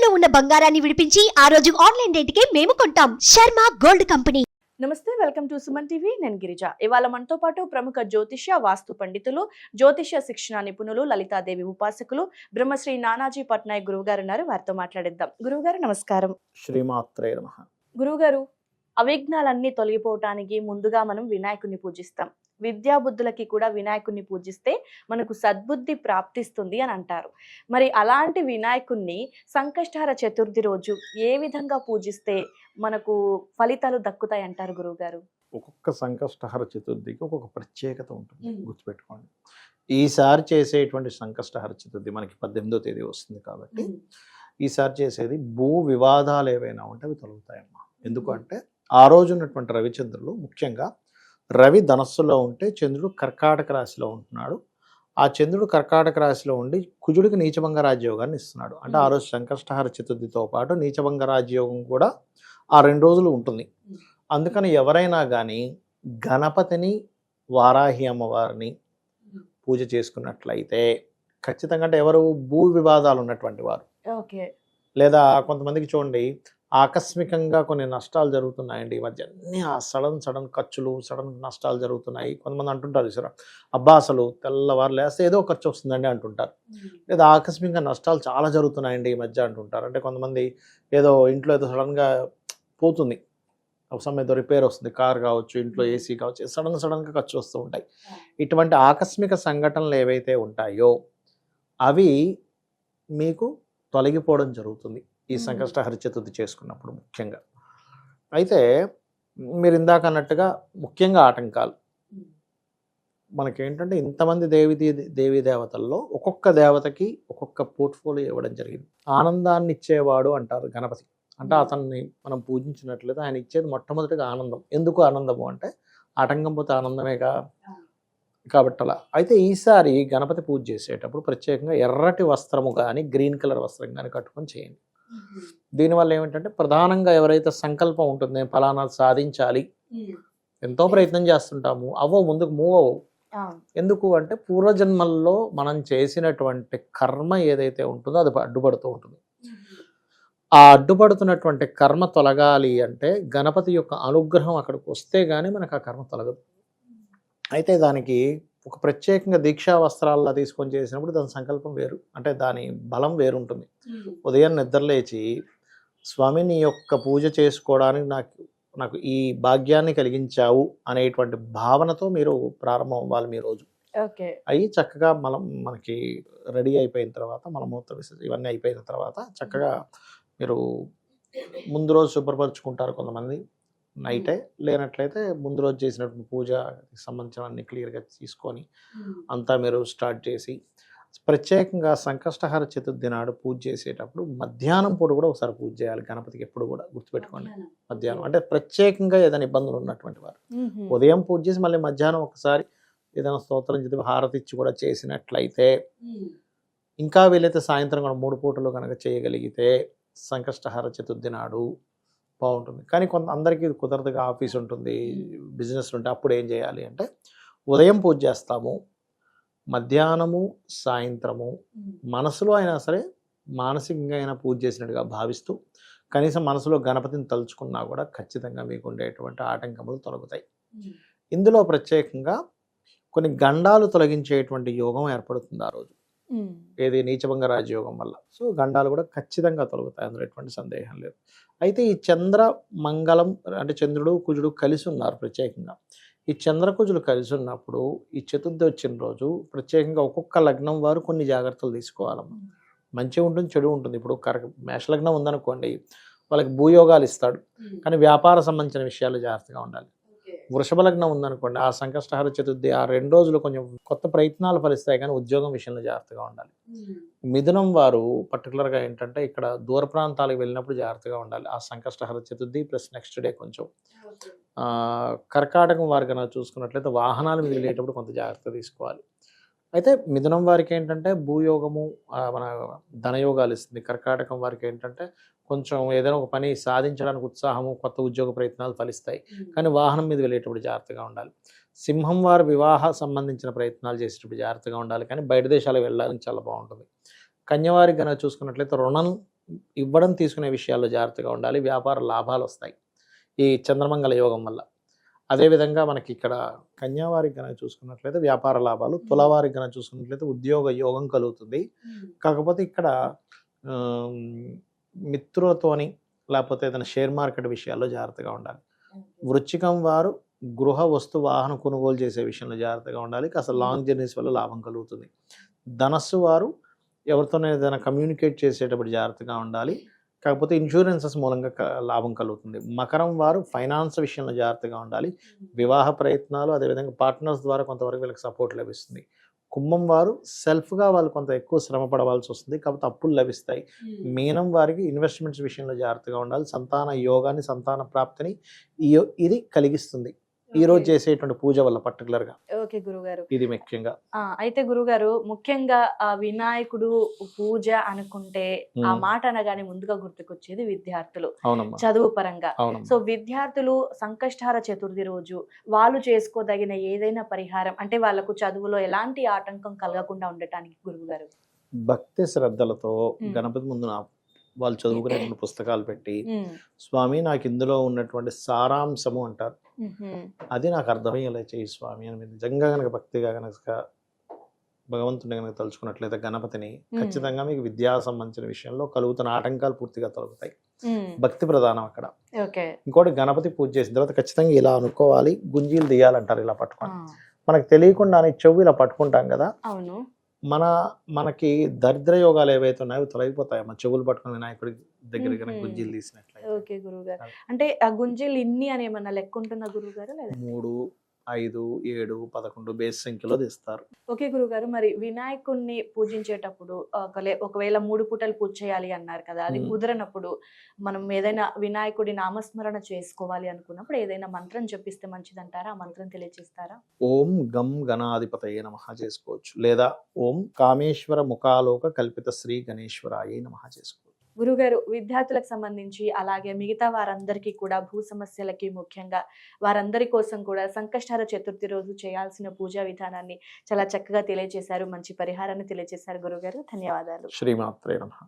ఇంట్లో ఉన్న బంగారాన్ని విడిపించి ఆ రోజు ఆన్లైన్ రేటుకే మేము కొంటాం. Sharma gold company. నమస్తే, వెల్కమ్ టు సుమన్ టీవీ. నేను గిరిజ. ఇవాళ మనతో పాటు ప్రముఖ జ్యోతిష్య వాస్తు పండితులు, జ్యోతిష్య శిక్షణ నిపుణులు, లలితాదేవి ఉపాసకులు బ్రహ్మశ్రీ నానాజీ పట్నాయక్ గురువుగారు ఉన్నారు. వారితో మాట్లాడిద్దాం. గురువుగారు నమస్కారం. శ్రీమాత్రే నమః. గురువుగారు, అవిఘ్నాలన్నీ తొలగిపోవటానికి ముందుగా మనం వినాయకుడిని పూజిస్తాం. విద్యాబుద్ధులకి కూడా వినాయకుడిని పూజిస్తే మనకు సద్బుద్ధి ప్రాప్తిస్తుంది అని అంటారు. మరి అలాంటి వినాయకుడిని సంకష్టహర చతుర్థి రోజు ఏ విధంగా పూజిస్తే మనకు ఫలితాలు దక్కుతాయి అంటారు గురువుగారు? ఒక్కొక్క సంకష్టహర చతుర్థికి ఒక్కొక్క ప్రత్యేకత ఉంటుంది, గుర్తుపెట్టుకోండి. ఈసారి చేసేటువంటి సంకష్టహర చతుర్థి మనకి 18వ తేదీ వస్తుంది కాబట్టి ఈసారి చేసేది భూ వివాదాలు ఏవైనా ఉంటే అవి తొలగుతాయమ్మా. ఎందుకంటే ఆ రోజు ఉన్నటువంటి రవిచంద్రులు, ముఖ్యంగా రవి ధనస్సులో ఉంటే చంద్రుడు కర్కాటక రాశిలో ఉంటున్నాడు. ఆ చంద్రుడు కర్కాటక రాశిలో ఉండి కుజుడికి నీచభంగ రాజ్యోగాన్ని ఇస్తున్నాడు. అంటే ఆ రోజు సంకష్టహర చతుర్థితో పాటు నీచభంగ రాజ్యోగం కూడా ఆ 2 రోజులు ఉంటుంది. అందుకని ఎవరైనా కానీ గణపతిని, వారాహి అమ్మవారిని పూజ చేసుకున్నట్లయితే ఖచ్చితంగా, అంటే ఎవరు భూ వివాదాలు ఉన్నటువంటి వారు, లేదా కొంతమందికి చూడండి ఆకస్మికంగా కొన్ని నష్టాలు జరుగుతున్నాయండి ఈ మధ్య. అన్నీ ఆ సడన్ ఖర్చులు, సడన్ నష్టాలు జరుగుతున్నాయి. కొంతమంది అంటుంటారు సరే, అబ్బా అసలు తెల్లవారు లేస్తే ఏదో ఖర్చు వస్తుందండి అంటుంటారు. లేదా ఆకస్మికంగా నష్టాలు చాలా జరుగుతున్నాయండి ఈ మధ్య అంటుంటారు. అంటే కొంతమంది ఏదో ఇంట్లో ఏదో సడన్గా పోతుంది, ఒక సమయం ఏదో రిపేర్ వస్తుంది, కార్ కావచ్చు, ఇంట్లో ఏసీ కావచ్చు, సడన్గా ఖర్చు వస్తూ ఉంటాయి. ఇటువంటి ఆకస్మిక సంఘటనలు ఏవైతే ఉంటాయో అవి మీకు తొలగిపోవడం జరుగుతుంది ఈ సంకష్టహర చతుర్థి చేసుకున్నప్పుడు ముఖ్యంగా. అయితే మీరు ఇందాక అన్నట్టుగా ముఖ్యంగా ఆటంకాలు మనకేంటంటే, ఇంతమంది దేవీ దేవతల్లో ఒక్కొక్క దేవతకి ఒక్కొక్క పోర్ట్ఫోలియో ఇవ్వడం జరిగింది. ఆనందాన్ని ఇచ్చేవాడు అంటారు గణపతి. అంటే అతన్ని మనం పూజించినట్లయితే ఆయన ఇచ్చేది మొట్టమొదటిగా ఆనందం. ఎందుకు ఆనందము అంటే ఆటంకం పోతే ఆనందమేగా, కాబట్టి అలా. అయితే ఈసారి గణపతి పూజ చేసేటప్పుడు ప్రత్యేకంగా ఎర్రటి వస్త్రము కానీ గ్రీన్ కలర్ వస్త్రం కానీ కట్టుకొని చేయండి. దీనివల్ల ఏమిటంటే, ప్రధానంగా ఎవరైతే సంకల్పం ఉంటుంది నేను ఫలానా సాధించాలి, ఎంతో ప్రయత్నం చేస్తుంటాము, ముందుకు మూవ్ అవ్వవు. ఎందుకు అంటే పూర్వజన్మల్లో మనం చేసినటువంటి కర్మ ఏదైతే ఉంటుందో అది అడ్డుపడుతూ ఉంటుంది. ఆ అడ్డుపడుతున్నటువంటి కర్మ తొలగాలి అంటే గణపతి యొక్క అనుగ్రహం అక్కడికి వస్తే గానీ మనకు ఆ కర్మ తొలగదు. అయితే దానికి ఒక ప్రత్యేకంగా దీక్షా వస్త్రాల్లో తీసుకొని చేసినప్పుడు దాని సంకల్పం వేరు, అంటే దాని బలం వేరుంటుంది. ఉదయం నిద్రలేచి స్వామి నీ యొక్క పూజ చేసుకోవడానికి నాకు ఈ భాగ్యాన్ని కలిగించావు అనేటువంటి భావనతో మీరు ప్రారంభం అవ్వాలి మీ రోజు. అవి చక్కగా మనకి రెడీ అయిపోయిన తర్వాత, మలమూత్ర విసర్జన ఇవన్నీ అయిపోయిన తర్వాత చక్కగా మీరు ముందు రోజు శుభ్రపరుచుకుంటారు కొంతమంది నైటే. లేనట్లయితే ముందు రోజు చేసినటువంటి పూజకి సంబంధించిన క్లియర్గా తీసుకొని అంతా మీరు స్టార్ట్ చేసి, ప్రత్యేకంగా సంకష్టహర చతుర్థి నాడు పూజ చేసేటప్పుడు మధ్యాహ్నం పూట కూడా ఒకసారి పూజ చేయాలి గణపతికి. ఎప్పుడు కూడా గుర్తుపెట్టుకోండి, మధ్యాహ్నం అంటే ప్రత్యేకంగా ఏదైనా ఇబ్బందులు ఉన్నటువంటి వారు ఉదయం పూజ చేసి మళ్ళీ మధ్యాహ్నం ఒకసారి ఏదైనా స్తోత్రం చదివి హారతి ఇచ్చి కూడా చేసినట్లయితే, ఇంకా వీలైతే సాయంత్రం కూడా 3 పూటలు కనుక చేయగలిగితే సంకష్టహర చతుర్థి నాడు బాగుంటుంది. కానీ అందరికీ కుదరదుగా, ఆఫీస్ ఉంటుంది, బిజినెస్ ఉంటే అప్పుడు ఏం చేయాలి అంటే, ఉదయం పూజ చేస్తాము, మధ్యాహ్నము సాయంత్రము మనసులో అయినా సరే మానసికంగా అయినా పూజ చేసినట్టుగా భావిస్తూ కనీసం మనసులో గణపతిని తలుచుకున్నా కూడా ఖచ్చితంగా మీకు ఉండేటువంటి ఆటంకములు తొలగుతాయి. ఇందులో ప్రత్యేకంగా కొన్ని గండాలు తొలగించేటువంటి యోగం ఏర్పడుతుంది ఆ రోజు, ఏది నీచభంగ రాజయోగం వల్ల. సో గండాలు కూడా ఖచ్చితంగా తొలగుతాయి, అందులో ఎటువంటి సందేహం లేదు. అయితే ఈ చంద్ర మంగళం అంటే చంద్రుడు కుజుడు కలిసి ఉన్నారు ప్రత్యేకంగా. ఈ చంద్రకుజులు కలిసి ఉన్నప్పుడు ఈ చతుర్థి వచ్చిన రోజు ప్రత్యేకంగా ఒక్కొక్క లగ్నం వారు కొన్ని జాగ్రత్తలు తీసుకోవాలమ్మా. మంచి ఉంటుంది, చెడు ఉంటుంది. ఇప్పుడు మేషలగ్నం ఉందనుకోండి, వాళ్ళకి భూయోగాలు ఇస్తాడు, కానీ వ్యాపార సంబంధించిన విషయాలు జాగ్రత్తగా ఉండాలి. వృషభ లగ్నం ఉందనుకోండి, ఆ సంకష్టహర చతుర్థి ఆ 2 రోజులు కొంచెం కొత్త ప్రయత్నాలు ఫలిస్తాయి, కానీ ఉద్యోగం విషయంలో జాగ్రత్తగా ఉండాలి. మిథునం వారు పర్టికులర్గా ఏంటంటే ఇక్కడ దూర ప్రాంతాలకు వెళ్ళినప్పుడు జాగ్రత్తగా ఉండాలి ఆ Sankashtahara Chaturthi plus next day కొంచెం. కర్కాటకం వారు కనుక చూసుకున్నట్లయితే వాహనాల మీద వెళ్ళేటప్పుడు కొంత జాగ్రత్త తీసుకోవాలి. అయితే మిథునం వారికి ఏంటంటే భూయోగము, మన ధనయోగాలు ఇస్తుంది. కర్కాటకం వారికి ఏంటంటే కొంచెం ఏదైనా ఒక పని సాధించడానికి ఉత్సాహము, కొత్త ఉద్యోగ ప్రయత్నాలు ఫలిస్తాయి, కానీ వాహనం మీద వెళ్ళేటప్పుడు జాగ్రత్తగా ఉండాలి. సింహం వారు వివాహ సంబంధించిన ప్రయత్నాలు చేసేటప్పుడు జాగ్రత్తగా ఉండాలి, కానీ బయట దేశాలకు వెళ్ళడానికి చాలా బాగుంటుంది. కన్యవారికి కనుక చూసుకున్నట్లయితే రుణం ఇవ్వడం తీసుకునే విషయాల్లో జాగ్రత్తగా ఉండాలి. వ్యాపార లాభాలు వస్తాయి ఈ చంద్రమంగళ యోగం వల్ల. అదేవిధంగా మనకి ఇక్కడ కన్యావారికి కనుక చూసుకున్నట్లయితే వ్యాపార లాభాలు, తులవారికి కనుక చూసుకున్నట్లయితే ఉద్యోగ యోగం కలుగుతుంది. కాకపోతే ఇక్కడ మిత్రులతోని లేకపోతే ఏదైనా షేర్ మార్కెట్ విషయాల్లో జాగ్రత్తగా ఉండాలి. వృశ్చికం వారు గృహ వస్తు వాహన కొనుగోలు చేసే విషయంలో జాగ్రత్తగా ఉండాలి. కాస్త లాంగ్ జర్నీస్ వల్ల లాభం కలుగుతుంది. ధనస్సు వారు ఎవరితోనే ఏదైనా కమ్యూనికేట్ చేసేటప్పుడు జాగ్రత్తగా ఉండాలి. కాకపోతే ఇన్సూరెన్సెస్ మూలంగా లాభం కలుగుతుంది. మకరం వారు ఫైనాన్స్ విషయంలో జాగ్రత్తగా ఉండాలి. వివాహ ప్రయత్నాలు అదేవిధంగా పార్ట్నర్స్ ద్వారా కొంతవరకు వీళ్ళకి సపోర్ట్ లభిస్తుంది. కుంభం వారు సెల్ఫ్గా వాళ్ళు కొంత ఎక్కువ శ్రమ పడవలసి వస్తుంది, కాకపోతే అప్పులు లభిస్తాయి. మీనం వారికి ఇన్వెస్ట్మెంట్స్ విషయంలో జాగ్రత్తగా ఉండాలి. సంతాన యోగాన్ని, సంతాన ప్రాప్తిని ఇది కలిగిస్తుంది ఈ రోజు చేసేటువంటి పూజ వల్ల పర్టికులర్గా. ఓకే గురుగారు, ఇది ముఖ్యంగా. అయితే గురుగారు, ముఖ్యంగా ఆ వినాయకుడు పూజ అనుకుంటే ఆ మాట అనగానే ముందుగా గుర్తుకొచ్చేది విద్యార్థులు, అవునమ్మా, చదువు పరంగా. అవునమ్మా. సో విద్యార్థులు సంకష్టహార చతుర్థి రోజు వాళ్ళు చేసుకోదగిన ఏదైనా పరిహారం అంటే వాళ్ళకు చదువులో ఎలాంటి ఆటంకం కలగకుండా ఉండటానికి గురువు గారు? భక్తి శ్రద్ధలతో గణపతి ముందు వాళ్ళు చదువుకునేటువంటి పుస్తకాలు పెట్టి, స్వామి నాకు ఇందులో ఉన్నటువంటి సారాంశము అంటారు, అది నాకు అర్థమయ్యేలా చేయి స్వామి అని మీరు నిజంగా కనుక భక్తిగా కనుక భగవంతుని కనుక తలుచుకున్నట్లయితే గణపతిని, ఖచ్చితంగా మీకు విద్యా సంబంధించిన విషయంలో కలుగుతున్న ఆటంకాలు పూర్తిగా తొలగుతాయి. భక్తి ప్రధానం అక్కడ. ఇంకోటి, గణపతి పూజ చేసిన తర్వాత ఖచ్చితంగా ఇలా అనుకోవాలి, గుంజీలు తీయాలంటారు ఇలా పట్టుకొని. మనకు తెలియకుండానే చెవు ఇలా పట్టుకుంటాం కదా, అవును, మనకి దరిద్ర యోగాలు ఏవైతే ఉన్నాయో తొలగిపోతాయి మన చెవులు పట్టుకుని వినాయకుడి దగ్గర గుంజీలు తీసినట్లయితే. ఓకే గురుగారు, అంటే ఆ గుంజీలు ఇన్ని అని ఏమన్నా లెక్క ఉంటుందా గురుగారు? 3, 5, 7, 11 బేస్ సంఖ్యలో తీస్తారు. ఓకే గురుగారు, మరి వినాయకుడిని పూజించేటప్పుడు ఒకవేళ 3 పూటలు పూజ చేయాలి అన్నారు కదా, అది కుదరనప్పుడు మనం ఏదైనా వినాయకుడి నామస్మరణ చేసుకోవాలి అనుకున్నప్పుడు ఏదైనా మంత్రం జపిస్తే మంచిదంటారా? ఆ మంత్రం తెలియజేస్తారా? ఓం గం గణాధిపతయే నమః చేసుకోవచ్చు, లేదా ఓం కామేశ్వర ముఖాలోక కల్పిత శ్రీ గణేశ్వరాయ నమః చేసుకోవచ్చు. గురుగారు, విద్యార్థులకు సంబంధించి అలాగే మిగతా వారందరికీ కూడా భూ సమస్యలకి ముఖ్యంగా వారందరి కోసం కూడా సంకష్టహార చతుర్థి రోజు చేయాల్సిన పూజా విధానాన్ని చాలా చక్కగా తెలియజేశారు, మంచి పరిహారాన్ని తెలియజేశారు గురుగారు. ధన్యవాదాలు. శ్రీమాత్రే నమః.